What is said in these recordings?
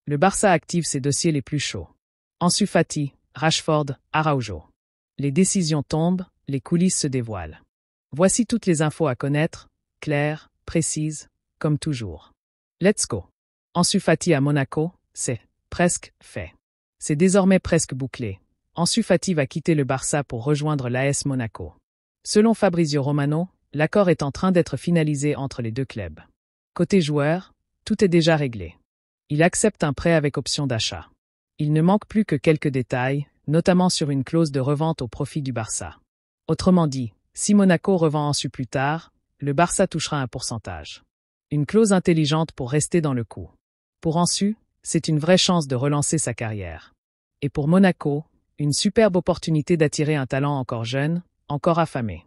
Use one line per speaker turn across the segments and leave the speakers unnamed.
Le Barça active ses dossiers les plus chauds. Ansu Fati, Rashford, Araujo. Les décisions tombent, les coulisses se dévoilent. Voici toutes les infos à connaître, claires, précises, comme toujours. Let's go. Ansu Fati à Monaco, c'est presque fait. C'est désormais presque bouclé. Ansu Fati va quitter le Barça pour rejoindre l'AS Monaco. Selon Fabrizio Romano, l'accord est en train d'être finalisé entre les deux clubs. Côté joueur, tout est déjà réglé. Il accepte un prêt avec option d'achat. Il ne manque plus que quelques détails, notamment sur une clause de revente au profit du Barça. Autrement dit, si Monaco revend Ansu plus tard, le Barça touchera un pourcentage. Une clause intelligente pour rester dans le coup. Pour Ansu, c'est une vraie chance de relancer sa carrière. Et pour Monaco, une superbe opportunité d'attirer un talent encore jeune, encore affamé.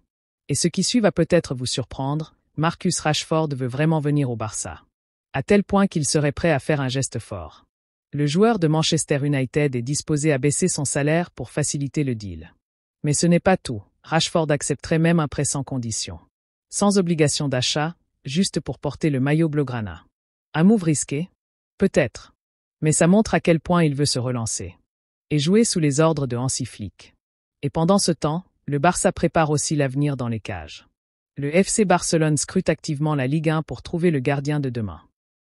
Et ce qui suit va peut-être vous surprendre, Marcus Rashford veut vraiment venir au Barça. À tel point qu'il serait prêt à faire un geste fort. Le joueur de Manchester United est disposé à baisser son salaire pour faciliter le deal. Mais ce n'est pas tout, Rashford accepterait même un prêt sans condition. Sans obligation d'achat, juste pour porter le maillot blaugrana. Un move risqué? Peut-être. Mais ça montre à quel point il veut se relancer. Et jouer sous les ordres de Hansi Flick. Et pendant ce temps, le Barça prépare aussi l'avenir dans les cages. Le FC Barcelone scrute activement la Ligue 1 pour trouver le gardien de demain.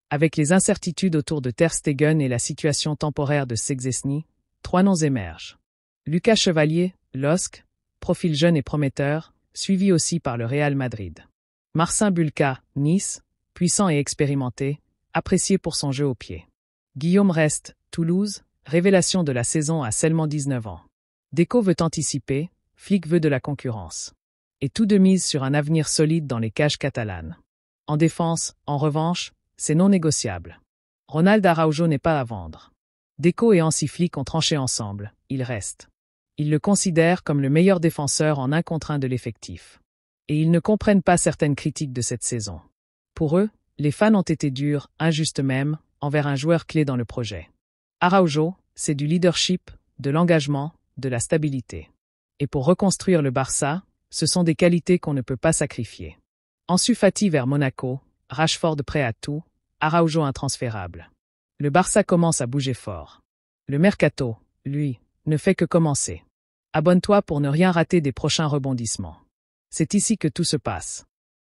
Avec les incertitudes autour de Ter Stegen et la situation temporaire de Szczęsny, 3 noms émergent. Lucas Chevalier, LOSC, profil jeune et prometteur, suivi aussi par le Real Madrid. Marcin Bulka, Nice, puissant et expérimenté, apprécié pour son jeu au pied. Guillaume Rest, Toulouse, révélation de la saison à seulement 19 ans. Deco veut anticiper, Flick veut de la concurrence. Et tout de mise sur un avenir solide dans les cages catalanes. En défense, en revanche, c'est non négociable. Ronald Araujo n'est pas à vendre. Deco et Hansi Flick ont tranché ensemble, il reste. Ils le considèrent comme le meilleur défenseur en 1 contre 1 de l'effectif. Et ils ne comprennent pas certaines critiques de cette saison. Pour eux, les fans ont été durs, injustes même, envers un joueur clé dans le projet. Araujo, c'est du leadership, de l'engagement, de la stabilité. Et pour reconstruire le Barça, ce sont des qualités qu'on ne peut pas sacrifier. Ansu Fati vers Monaco, Rashford prêt à tout, Araujo intransférable. Le Barça commence à bouger fort. Le mercato, lui, ne fait que commencer. Abonne-toi pour ne rien rater des prochains rebondissements. C'est ici que tout se passe.